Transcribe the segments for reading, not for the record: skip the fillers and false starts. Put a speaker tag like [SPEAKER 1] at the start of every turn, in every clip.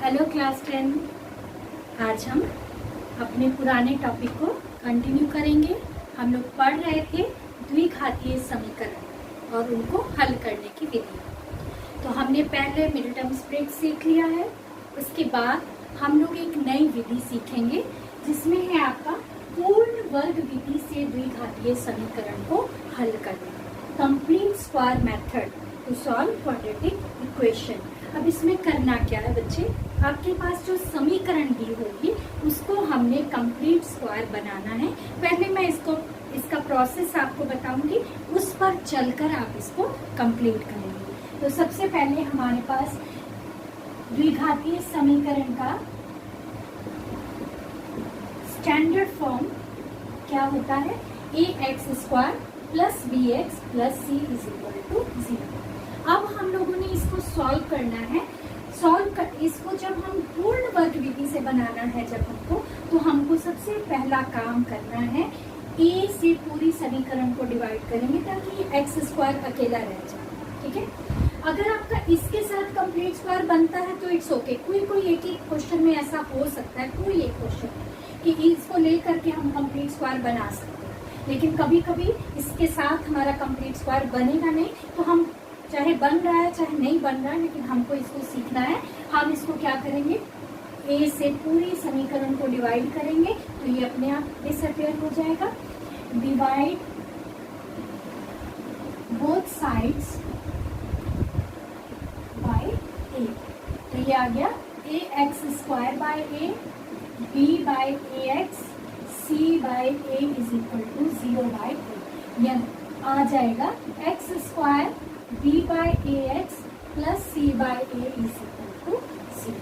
[SPEAKER 1] Hello class 10। आज हम अपने पुराने टॉपिक को कंटिन्यू करेंगे। हम लोग पढ़ रहे थे द्विघातीय समीकरण और उनको हल करने की विधि। तो हमने पहले मिडिल टर्म स्प्लिट सीख लिया है। उसके बाद हम लोग एक नई विधि सीखेंगे जिसमें है आपका पूर्ण वर्ग विधि से द्विघातीय समीकरण को हल करना, complete square method to solve quadratic equation. अब इसमें करना क्या है बच्चे, आपके पास जो समीकरण दी होगी उसको हमने कंप्लीट स्क्वायर बनाना है। पहले मैं इसका प्रोसेस आपको बताऊंगी, उस पर चलकर आप इसको कंप्लीट करेंगे। तो सबसे पहले हमारे पास द्विघातीय समीकरण का स्टैंडर्ड फॉर्म क्या होता है, ax² plus bx plus c is equal to 0। अब हम लोगों ने इसको सॉल्व करना है। इसको जब हम पूर्ण वर्ग विधि से बनाना है जब हमको, तो हमको सबसे पहला काम करना है a से पूरी समीकरण को डिवाइड करेंगे ताकि x² अकेला रह जाए। ठीक है, अगर आपका इसके साथ कंप्लीट स्क्वायर बनता है तो इट्स ओके। कोई एक क्वेश्चन में ऐसा हो सकता है, कोई एक क्वेश्चन कि इसको लेकर के हम कंप्लीट स्क्वायर बना सकते हैं, लेकिन कभी कभी इसके साथ हमारा कंप्लीट स्क्वायर बनेगा नहीं। तो हम चाहे बन रहा है चाहे नहीं बन रहा है, लेकिन हमको इसको सीखना है। हम इसको क्या करेंगे, a से पूरी समीकरण को डिवाइड करेंगे तो ये अपने आप डिसअपियर हो जाएगा। Divide both sides by a, तो ये आ गया ax² by a, b by ax, c by a is equal to 0 by a। यह आ जाएगा x² b by ax plus c by a is equal to 0।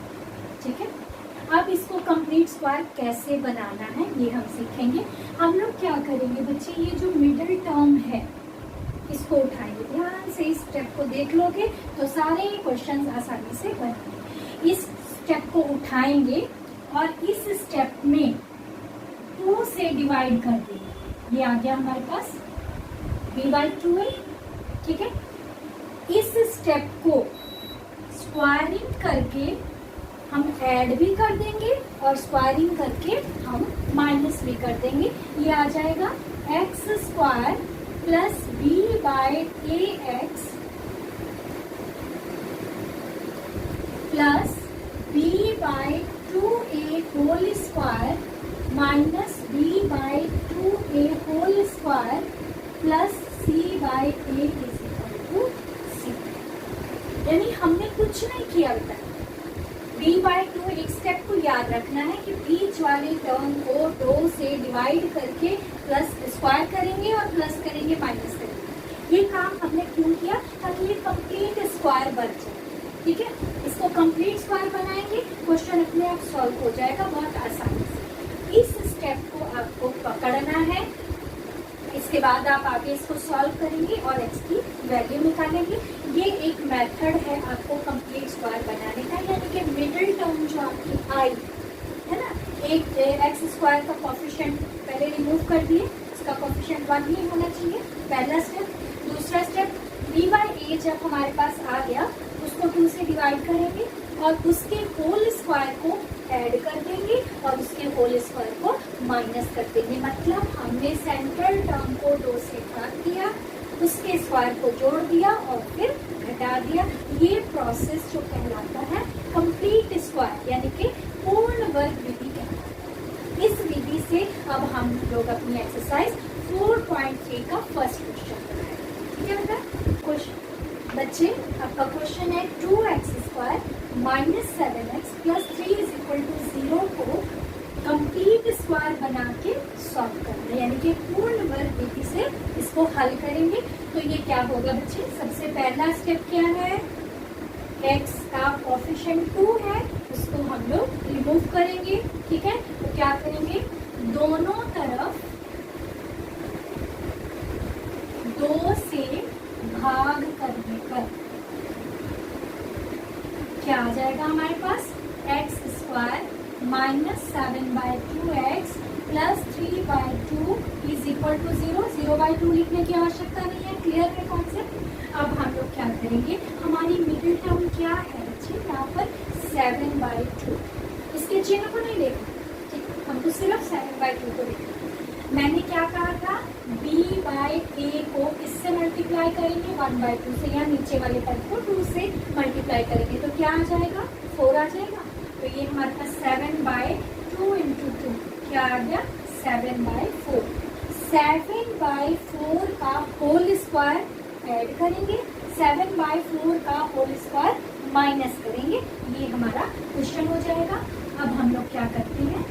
[SPEAKER 1] ठीक है, अब इसको कंप्लीट स्क्वायर कैसे बनाना है ये हम सीखेंगे। हम लोग क्या करेंगे बच्चे, ये जो मिडिल टर्म है इसको उठाएंगे। ध्यान से इस स्टेप को देख लोगे तो सारे क्वेश्चंस आसानी से बनेंगे। इस स्टेप को उठाएंगे और इस स्टेप में 2 से डिवाइड कर देंगे। ये आ गया हमारे पास b बाई 2a। ठीक है, इस स्टेप को स्क्वायरिंग करके हम ऐड भी कर देंगे और स्क्वायरिंग करके हम माइनस भी कर देंगे। ये आ जाएगा x² plus b by ax plus b by 2a whole square minus b by 2a whole square plus c by a is equal to c। यानी हमने कुछ नहीं किया अभी तक। b बाय 2 एक स्टेप को याद रखना है कि बीच वाले टर्म को 2 से डिवाइड करके प्लस स्क्वायर करेंगे और प्लस करेंगे माइनस करेंगे। ये काम हमने क्यों किया, ताकि ये कंप्लीट स्क्वायर बन जाए। ठीक है, इसको कंप्लीट स्क्वायर बनाएंगे, क्वेश्चन अपने आप सॉल्व हो जाएगा बहुत आसानी से। इस स्टेप को आपको पकड़ना है, इसके बाद आप आगे इसको सॉल्व करेंगे और x की वैल्यू निकालेंगे। ये एक मेथड है आपको कंप्लीट स्क्वायर बनाने का, यानी कि मिडिल टर्म जो आपकी आई है ना, एक x² का कोफिशिएंट पहले रिमूव कर दिए, इसका कोफिशिएंट 1 ही होना चाहिए, पहला स्टेप। दूसरा स्टेप b बाय a जब हमारे पास आ गया उसको 2 से डिवाइड करेंगे और उसके होल स्क्वायर को ऐड कर देंगे और उसके होल स्क्वायर को माइनस कर देंगे। मतलब हमने सेंट्रल टर्म को 2 से काट दिया, उसके स्क्वायर को जोड़ दिया और फिर घटा दिया। ये प्रोसेस जो कहलाता है कंप्लीट स्क्वायर, यानी कि पूर्ण वर्ग विधि कहलाता है। इस विधि से अब हम लोग अपनी एक्सरसाइज 4.3 का फर्स्ट क्वेश्चन बनाएंगे। ठीक है बेटा, क्वेश्चन बच्चे आपका क्वेश्चन है 2x² minus 7x plus 3 is equal to 0 को कंप्लीट स्क्वायर बना के सॉल्व करना है, यानी कि पूर्ण वर्ग विधि से इसको हल करेंगे। तो ये क्या होगा बच्चे, सबसे पहला स्टेप क्या है, x का कोफिशिएंट 2 है, उसको हम लोग रिमूव करेंगे। ठीक है, तो क्या करेंगे, दोनों तरफ 2 से भाग करने पर क्या आ जाएगा हमारे पास, x² minus 7 by 2x plus 3 by 2 is equal to 0। 0 by 2 लिखने की आवश्यकता नहीं है, क्लियर है कॉन्सेप्ट। अब हम लोग क्या करेंगे, हमारी मिडिल टर्म क्या है बच्चे, यहाँ पर 7/2। इसके चिन्ह को नहीं देखा, ठीक, हम तो सिर्फ 7/2 को देखा। मैंने क्या कहा था, b/a को किससे मल्टीप्लाई करेंगे, 1/2 से, या नीचे वाले पद को 2 से मल्टीप्लाई करेंगे तो क्या आ जाएगा, 4 आ जाएगा। तो ये हमारे पास 7/2 इंटू 2 क्या आ गया, 7/4। 7/4 का होल स्क्वायर ऐड करेंगे, 7/4 का होल स्क्वायर माइनस करेंगे, ये हमारा क्वेश्चन हो जाएगा। अब हम लोग क्या करते हैं,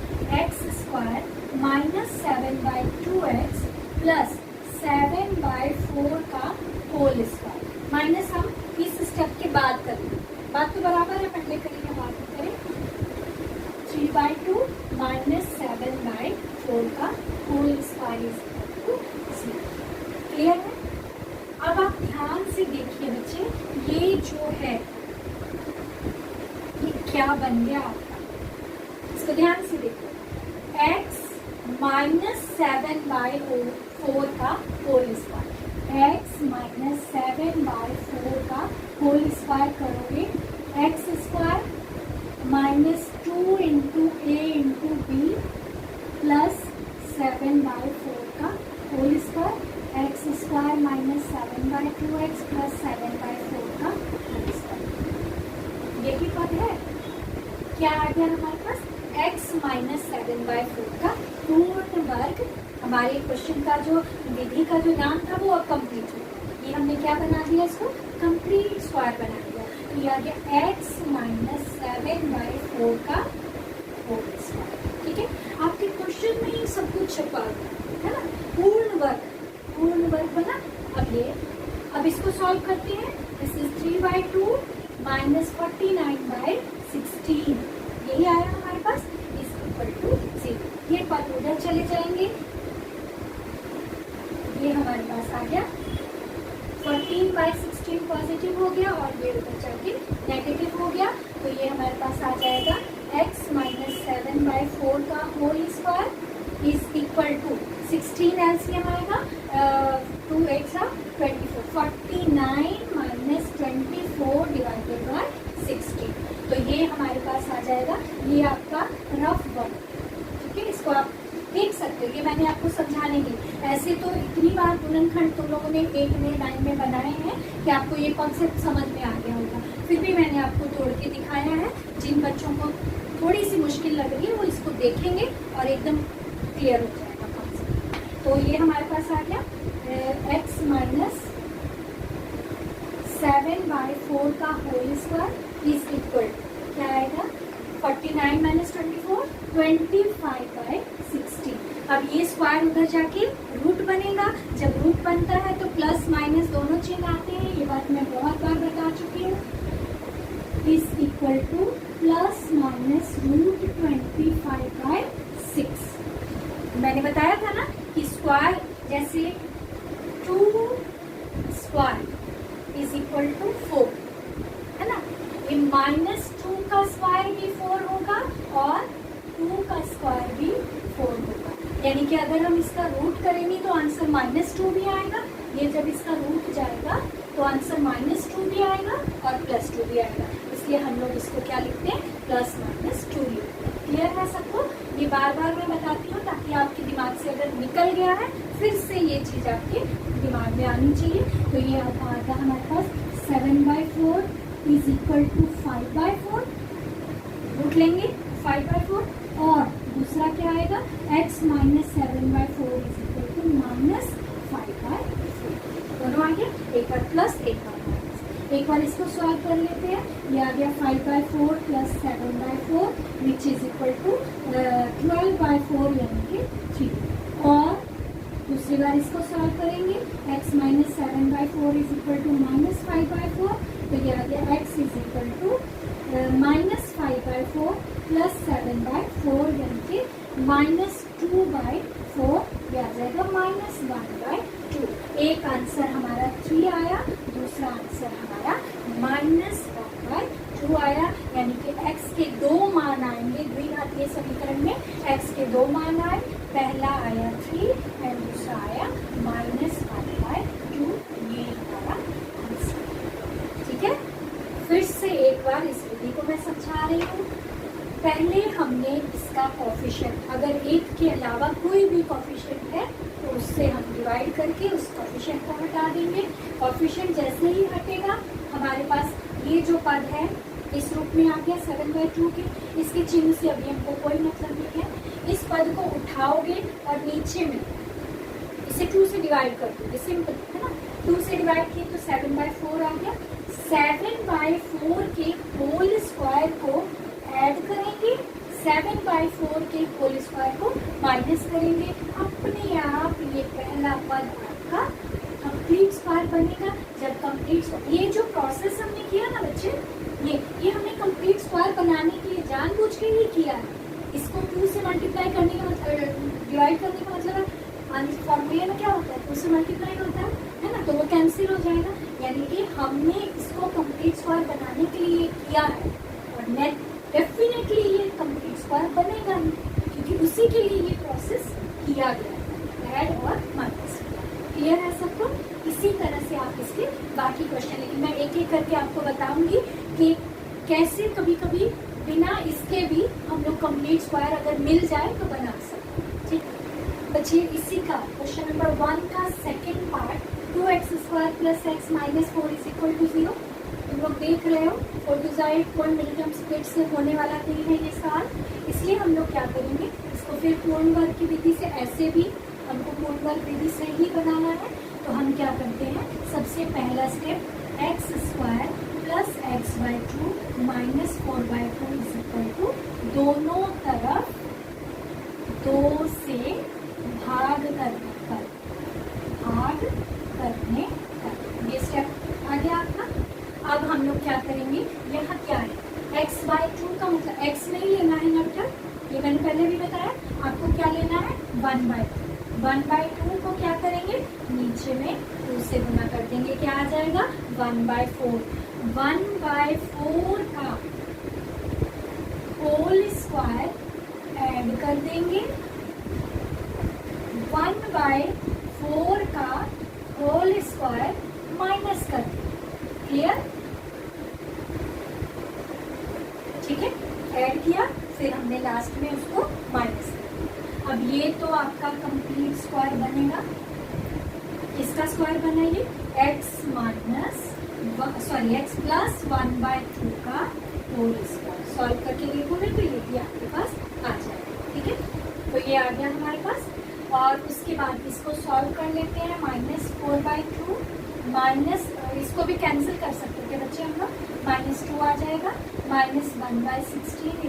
[SPEAKER 1] x² माइनस 7/2x प्लस 7/4 का होल स्क्वायर, माइनस हम इस स्टेप के बाद करेंगे, बात तो बराबर है, पहले करेंगे बाद में करें। 3/2 माइनस 7/4 का whole square is equal to 0। Clear है? अब आप ध्यान से देखिए बच्चे, ये जो है ये क्या बन गया आपका, इसको ध्यान से देखो, x माइनस 7/4 का होल स्क्वायर, x माइनस 7/4 का होल स्क्वायर करोगे, x² माइनस 2 इंटू ए इंटू बी प्लस 7/4 का whole square, x² minus 7/2x plus 7/4 का होल स्क्वायर। यही पद है, क्या आ गया हमारे पास, x माइनस 7/4 का पूर्ण वर्ग। हमारे क्वेश्चन का जो विधि का जो नाम था वो अब कंप्लीट हो गया, ये हमने क्या बना दिया, इसको कंप्लीट स्क्वायर बना दिया। तो ये आ गया x माइनस 7/4 का होल स्क्वायर। ठीक है, आपके क्वेश्चन में ही सब कुछ छपा हुआ है ना, पूर्ण वर्ग बना। अब इसको सॉल्व करते हैं, दिस इज 3/2 माइनस 49/16, यही आया हमारे पास, इज इक्वल टू 0। ये पद उधर चले जाएंगे, ये हमारे पास आ गया 14/16 पॉजिटिव हो गया और ये उधर जाके नेगेटिव हो गया। तो ये हमारे पास आ जाएगा x माइनस 7/4 का whole square is equal to 16 LCM आएगा, 2x 24, 49 माइनस 24 डिवाइडेड बाय 16। तो ये हमारे पास आ जाएगा, ये आपका रफ वर्क। ठीक है, इसको आप देख सकते हो, ये मैंने आपको समझाने की, ऐसे तो इतनी बार गुणनखंड तुम लोगों ने एक में लाइन में बनाए हैं कि आपको ये कॉन्सेप्ट समझ में आ गया होगा, फिर भी मैंने आपको तोड़ के दिखाया है। जिन बच्चों को थोड़ी सी मुश्किल लग रही है वो इसको देखेंगे और एकदम क्लियर हो जाएगा कॉन्सेप्ट। तो ये हमारे पास आ गया x माइनस 7/4 का होल स्क्वायर इज इक्वल क्या आएगा, 49 माइनस 24, 25/16। अब ये स्क्वायर उधर जाके रूट बनेगा, जब रूट बनता है तो प्लस माइनस दोनों चिन्ह आते हैं, ये बात मैं बहुत बार बता चुकी हूँ। Is equal to plus minus root 25/6। मैंने बताया था ना कि स्क्वायर जैसे 2 स्क्वायर इज इक्वल टू 4 है ना, ये -2 का स्क्वायर भी 4 होगा और 2 का स्क्वायर भी 4 होगा, यानी कि अगर हम इसका रूट करेंगे तो आंसर -2 भी आएगा, ये जब इसका रूट जाएगा तो आंसर -2 भी आएगा और +2 भी आएगा, इसलिए हम लोग इसको क्या लिखते हैं, +-2 लिखते हैं। क्लियर है सबको? ये बार बार मैं बताती हूँ ताकि आपके दिमाग से अगर निकल गया है फिर से ये चीज़ आपके दिमाग में आनी चाहिए। तो ये आता हमारे पास 7/4 इज इक्वल टू 5/4, रूट लेंगे 5/4, और दूसरा क्या आएगा, x minus 7/4 is equal to -5/4। दोनों आ गया, एक बार प्लस एक बार माइनस। एक बार इसको सॉल्व कर लेते हैं, ये आ गया 5/4 plus 7/4 which is equal to 12/4 यानी कि 3। और दूसरी बार इसको सॉल्व करेंगे, x minus 7/4 is equal to -5/4, तो ये आ गया x is equal to -5/4 plus 7/4 यानी कि -2/4, ये आ जाएगा -1/2। एक आंसर हमारा 3 आया, दूसरा आंसर हमारा -1/2 आया, यानी कि x के 2 मान आएंगे द्विघातीय समीकरण में, x के 2 मान आए, पहला आया 3 एंड दूसरा आया -1/2, ये हमारा आंसर। ठीक है, फिर से एक बार इस विधि देखो मैं समझा रही हूँ। पहले हमने इसका कोफिशिएंट, अगर 1 के अलावा कोई भी कोफिशिएंट है तो उससे हम डिवाइड करके उस कोफिशिएंट को हटा देंगे। कोफिशिएंट जैसे ही हटेगा हमारे पास ये जो पद है इस रूप में आ गया 7/2 के। इसके चिन्ह से अभी हमको कोई मतलब नहीं है। इस पद को उठाओगे और नीचे में इसे 2 से डिवाइड कर दोगे, सिंपल है ना। 2 से डिवाइड किए तो 7/4 आ गया। 7/4 के होल स्क्वायर को ऐड करेंगे, 7/4 के होल स्क्वायर को माइनस करेंगे। अपने आप ये पहला पद आपका कंप्लीट स्क्वायर बनेगा। जब कंप्लीट, ये जो प्रोसेस हमने किया ना बच्चे, ये हमने कंप्लीट स्क्वायर बनाने के लिए जानबूझ के ही किया है। इसको 2 से मल्टीप्लाई करने का मतलब, डिवाइड करने का मतलब फॉर्मूले में क्या होता है, 2 से मल्टीप्लाई होता है ना, तो वो कैंसिल हो जाएगा। यानी कि हमने इसको कंप्लीट स्क्वायर बनाने के लिए किया है और नेट डेफिनेटली ये कंप्लीट स्क्वायर बनेगा ही, क्योंकि उसी के लिए ये प्रोसेस किया गया है, ऐड और माइनस। क्लियर है सबको? इसी तरह से आप इसके बाकी क्वेश्चन, लेकिन मैं एक एक करके आपको बताऊंगी कि कैसे कभी कभी बिना इसके भी हम लोग कंप्लीट स्क्वायर अगर मिल जाए तो बना सकते हैं। ठीक है बच्चे, इसी का क्वेश्चन नंबर 1 का सेकेंड पार्ट, 2x² + x - 4 = 0। तुम लोग देख रहे हो 4 2 8 कोई मिनटम स्प्लिट से होने वाला नहीं है ये सवाल, इसलिए हम लोग क्या करेंगे, इसको फिर पूर्ण वर्ग की विधि से, ऐसे भी हमको पूर्ण वर्ग विधि से ही बनाना है। तो हम क्या करते हैं, सबसे पहला स्टेप x² + x/2 - 4/2 = दोनों तरफ 2 से भाग करने पर, ये स्टेप आ गया आपका। अब हम लोग क्या करेंगे, यहाँ क्या है, x/2 का मतलब x नहीं लेना है नटक, ये मैंने पहले भी बताया। आपको क्या लेना है, 1/2। 1/2 को क्या करेंगे, नीचे में 2 से गुना कर देंगे, क्या आ जाएगा, 1/4। 1/4 का होल स्क्वायर ऐड कर देंगे, 1/4 का होल स्क्वायर माइनस कर देंगे। क्लियर? ठीक है, ऐड किया, फिर हमने लास्ट में उसको माइनस किया। अब ये तो आपका कंप्लीट स्क्वायर बनेगा। किसका स्क्वायर बना ये, x + 1/2 का होल स्क्वायर। सॉल्व करके देखोगे तो ये भी आपके पास आ जाएगा। ठीक है, तो ये आ गया हमारे पास। और उसके बाद इसको सॉल्व कर लेते हैं, -4/2 माइनस, इसको भी कैंसिल कर सकते थे बच्चे हम लोग, -2 आ जाएगा, -1/16 =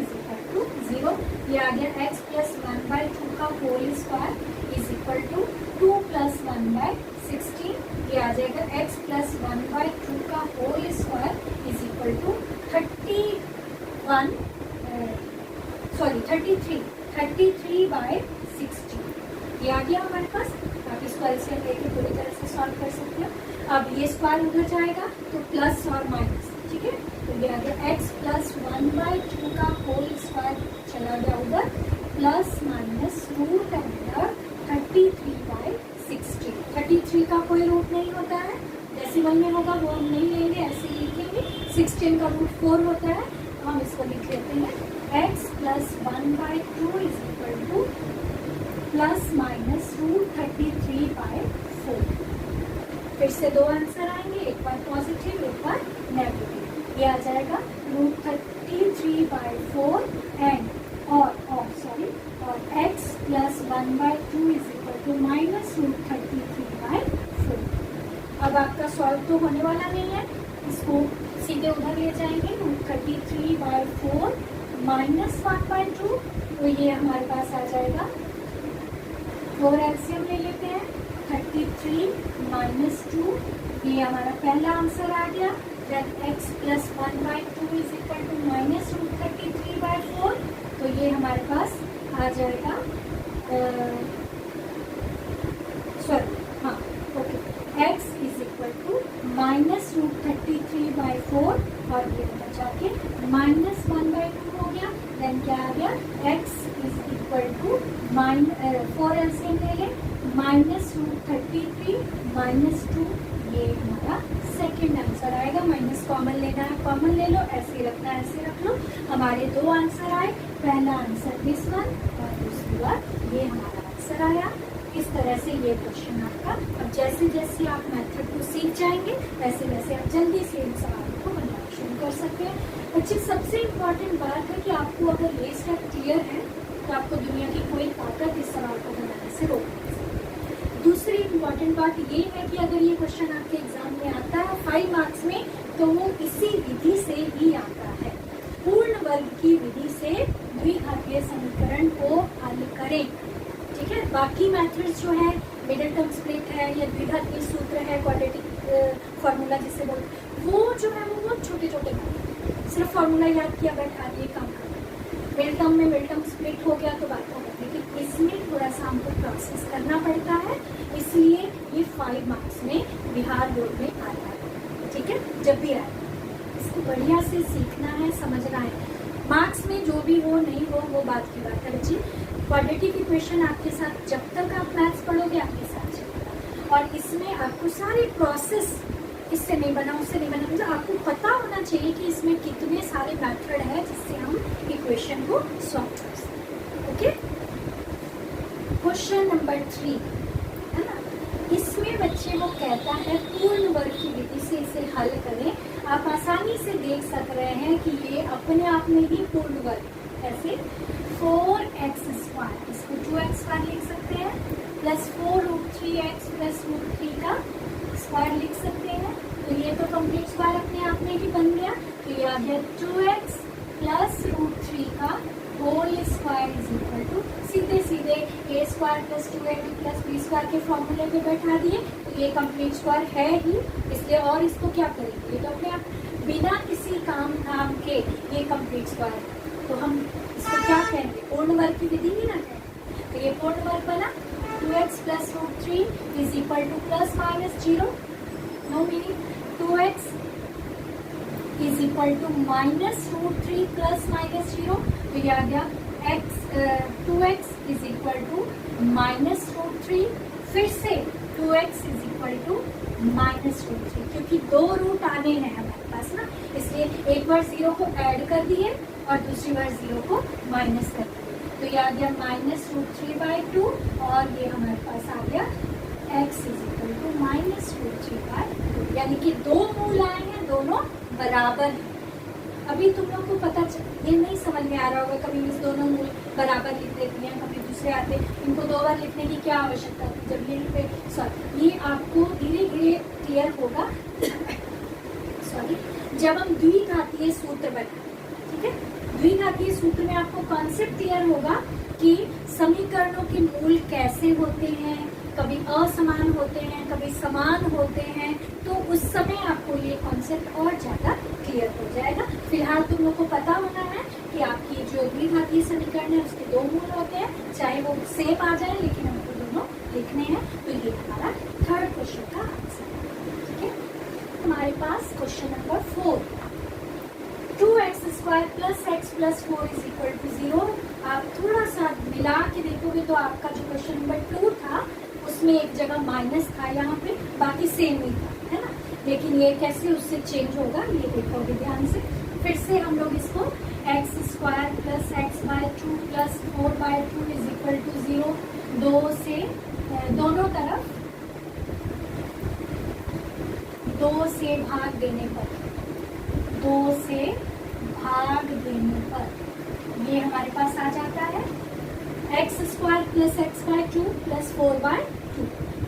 [SPEAKER 1] 0। ये आ गया x + 1/2 का होल स्क्वायर = 2 + 1/16। ये आ जाएगा x + 1/2 का होल स्क्वायर = 33/16। ये आ गया हमारे पास। आप इसको एलसीएम लेके पूरी तरह से सॉल्व कर सकते हो। अब ये स्क्वायर उधर जाएगा तो प्लस और माइनस, ठीक है, तो ये आ गया x + 1/2 का होल स्क्वायर चला गया उधर, ±√अंडर 33/16। 33 का कोई रूट नहीं होता है, डेसिमल में होगा वो हम नहीं लेंगे, ऐसे ही लिखेंगे। 16 का रूट 4 होता है, तो हम इसको लिख लेते हैं x + 1/2 ±√33/4। फिर से 2 आंसर आएंगे, एक बार पॉजिटिव एक बार नेगेटिव। ये आ जाएगा √33/4 एंड और x + 1/2 -√33/4। अब आपका सॉल्व तो होने वाला नहीं है, इसको सीधे उधर ले जाएंगे, √33/4 -1/2, तो ये हमारे पास आ जाएगा। 4 एलसीएम ले लेते हैं, 33 - 2, ये हमारा पहला आंसर आ गया। जब x + 1/2 -√33/4, तो ये हमारे पास आ जाएगा, x -√33/4 और ये बचा के -1/2 हो गया। देन क्या आ गया, x = 4 एलसीएम ले लें, -√33 - 2, ये हमारा सेकंड आंसर आएगा। माइनस कॉमन लेना है, कॉमन ले लो, ऐसे रखना है ऐसे रख लो। हमारे दो आंसर आए, पहला आंसर दिस वन और दूसरी बार ये हमारा आंसर आया। इस तरह से ये क्वेश्चन आपका, अब जैसे जैसे आप मेथड को सीख जाएंगे वैसे वैसे आप जल्दी से इन सवालों को बनाना शुरू कर सकते हैं। बच्चे सबसे इम्पोर्टेंट बात है कि आपको अगर ये स्टेप क्लियर है तो आपको दुनिया की कोई ताकत इस सवाल को बनाने से रोक नहीं सकती। दूसरी इम्पोर्टेंट बात ये है कि अगर ये क्वेश्चन आपके एग्जाम में आता है 5 मार्क्स में, तो वो इसी विधि से ही आता है। पूर्ण वर्ग की विधि से द्विघातीय समीकरण को हल करें, ठीक है। बाकी मेथड्स जो है, मिडिल टर्म स्प्लिट है या द्विघातीय सूत्र है, क्वाड्रेटिक फॉर्मूला जिसे बोलते, वो जो है वो बहुत छोटे छोटे हैं। सिर्फ फॉर्मूला याद किया, बैठा दिए, काम कर। मिडिल टर्म में मिडिल टर्म स्प्लिट हो गया तो बात हो गई, लेकिन इसमें थोड़ा सा हमको प्रोसेस करना पड़ता है, इसलिए ये 5 मार्क्स में बिहार बोर्ड में आता है, ठीक है। जब भी आए इसको बढ़िया से सीखना है, समझना है। मार्क्स में जो भी हो नहीं हो वो बात की बात है बच्ची। क्वाड्रेटिक इक्वेशन आपके साथ जब तक आप मैथ्स पढ़ोगे आपके साथ चलेगा, और इसमें आपको सारी प्रोसेस, इससे नहीं बना उससे नहीं बना, मतलब आपको पता होना चाहिए कि इसमें कितने सारे मेथड है जिससे हम इक्वेशन को सॉल्व कर सकते। ओके, क्वेश्चन नंबर 3 है ना, इसमें बच्चे वो कहता है पूर्ण वर्ग की विधि से इसे हल करें। आप आसानी से देख सक रहे हैं कि ये अपने आप में ही पूर्ण वर्ग, ऐसे 4x², इसको 2x² लिख सकते हैं, प्लस 4√3x प्लस √3 का स्क्वायर लिख सकते हैं। तो ये तो कंप्लीट स्क्वायर अपने आप में ही बन गया। तो ये आ गया 2x प्लस √3 का whole square is equal to, सीधे सीधे a² plus 2ab plus b² के फॉर्मूले पे बैठा दिए। तो ये कंप्लीट स्क्वायर है ही, इसलिए और इसको क्या करेंगे, ये तो अपने आप बिना किसी काम धाम के ये कंप्लीट स्क्वायर है। तो हम इसको क्या कहेंगे, पूर्ण वर्ग की विधि ही ना कहें। तो ये पूर्ण वर्ग बना, 2x plus √3 is equal to plus minus 0, no meaning, 2x is equal to minus √3 plus minus 0। तो ये आ गया 2x is equal to minus √3, फिर से 2x is equal to minus √3, क्योंकि दो रूट आने हैं हमारे पास ना, इसलिए एक बार 0 को ऐड कर दिए और दूसरी बार 0 को माइनस कर दिए। तो ये आ गया माइनस √3/2, और ये हमारे पास आ गया x is equal to minus √3/2, यानी कि दो मूल आए हैं, दोनों बराबर हैं। अभी तुम लोग को पता ये नहीं समझ में आ रहा होगा, कभी इस दोनों मूल बराबर लिख देती हैं, कभी दूसरे आते, इनको 2 बार लिखने की क्या आवश्यकता थी, जब ये आपको धीरे धीरे क्लियर होगा सॉरी, जब हम द्विघातीय सूत्र बनाएं, ठीक है। द्विघातीय सूत्र में आपको कॉन्सेप्ट क्लियर होगा कि समीकरणों के मूल कैसे होते हैं, कभी असमान होते हैं, कभी समान होते हैं, तो उस समय आपको ये कॉन्सेप्ट और ज्यादा क्लियर हो जाएगा। फिलहाल तुम लोग को पता होना है कि आपकी जो द्विघातीय समीकरण है उसके 2 मूल होते हैं, चाहे वो सेम आ जाए लेकिन हमको दोनों लिखने हैं। तो ये हमारा थर्ड क्वेश्चन का आंसर है, ठीक है। हमारे पास question number 4, 2x² plus x plus 4 is equal to 0। आप थोड़ा सा मिला के देखोगे तो आपका जो क्वेश्चन नंबर 2 था उसमें एक जगह माइनस था, यहाँ पे बाकी सेम ही था, है ना। लेकिन ये कैसे उससे चेंज होगा ये देखोगे ध्यान से। फिर से हम लोग इसको x² plus x/2 plus 4/2 is equal to 0, 2 से दोनों तरफ 2 से भाग देने पर, 2 से भाग देने पर ये हमारे पास आ जाता है x² प्लस x/2 प्लस 4/2।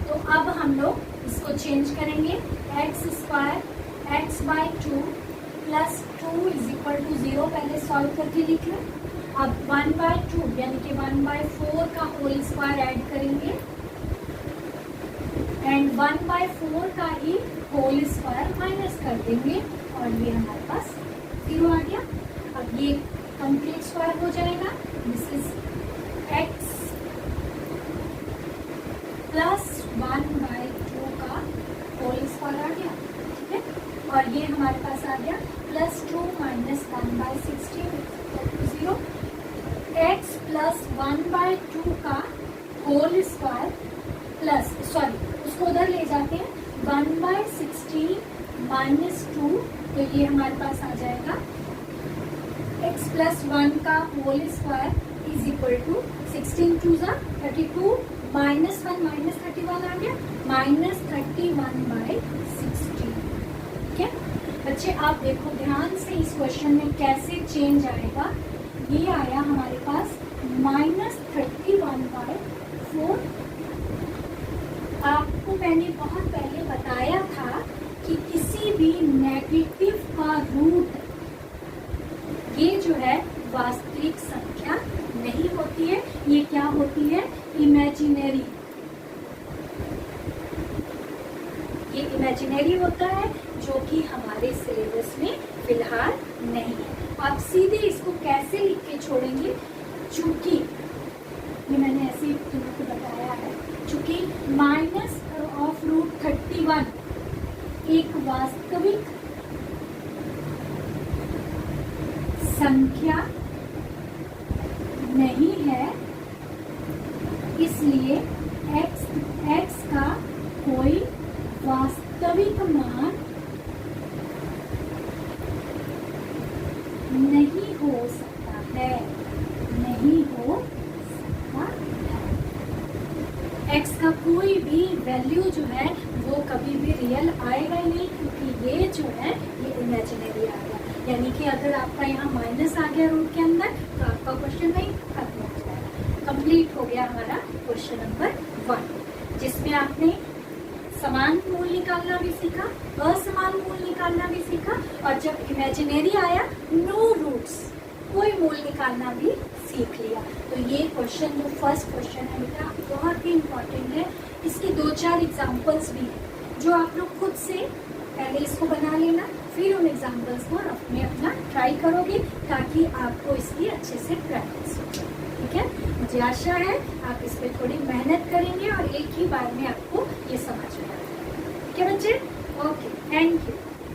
[SPEAKER 1] तो अब हम लोग इसको चेंज करेंगे, x² x/2 plus 2 is equal to 0, पहले सॉल्व करके लिख लें। अब 1/2 यानी कि 1/4 का होल स्क्वायर ऐड करेंगे, एंड 1/4 का ही होल स्क्वायर माइनस कर देंगे, और ये हमारे पास 0 आ गया। अब ये कंप्लीट स्क्वायर हो जाएगा, दिस इज x प्लस 1/2 का होल स्क्वायर आ गया, ठीक है। और ये हमारे पास आ गया प्लस 2 माइनस 1/16 0, x प्लस 1/2 का होल स्क्वायर प्लस, सॉरी उसको उधर ले जाते हैं, 1/16 माइनस 2, तो ये हमारे पास आ जाएगा x प्लस 1 का whole square is equal to 16 2 32 minus 1 minus 31 आ गया माइनस 31/16। ठीक है बच्चे, आप देखो ध्यान से इस क्वेश्चन में कैसे चेंज आएगा। ये आया हमारे पास -31/4। आपको मैंने बहुत पहले बताया था कि किसी भी नेगेटिव का रूट ये जो है वास्तविक संख्या नहीं होती है, ये क्या होती है, इमेजिनरी। ये इमेजिनरी होता है जो कि हमारे सिलेबस में फिलहाल नहीं है। आप सीधे इसको कैसे लिख के छोड़ेंगे, चूंकि ये मैंने ऐसे ही तुमको बताया है, चूंकि -√31 एक वास्तविक संख्या नहीं है, इसलिए x का कोई वास्तविक मान नहीं हो सकता है, नहीं हो सकता है। x का कोई भी वैल्यू जो है वो कभी भी रियल आएगा ही नहीं, क्योंकि ये जो है ये इमेजिनरी आ गया। यानी कि अगर आपका यहाँ माइनस आ गया रूट के अंदर तो आपका क्वेश्चन नहीं खत्म हो जाएगा। कंप्लीट हो गया हमारा क्वेश्चन नंबर 1, जिसमें आपने समान मूल निकालना भी सीखा, असमान मूल निकालना भी सीखा, और जब इमेजिनरी आया नो रूट्स कोई मूल निकालना भी सीख लिया। तो ये क्वेश्चन जो फर्स्ट क्वेश्चन है बेटा बहुत ही इम्पोर्टेंट है। इसके 2-4 एग्जाम्पल्स भी हैं जो आप लोग खुद से पहले इसको बना लेना, फिर उन एग्जाम्पल्स को में अपना ट्राई करोगे ताकि आपको इसकी अच्छे से प्रैक्टिस हो। ठीक है, मुझे आशा है आप इस पर थोड़ी मेहनत करेंगे और एक ही बार में आपको ये समझ में आएगा। ठीक है बच्चे, ओके, थैंक यू।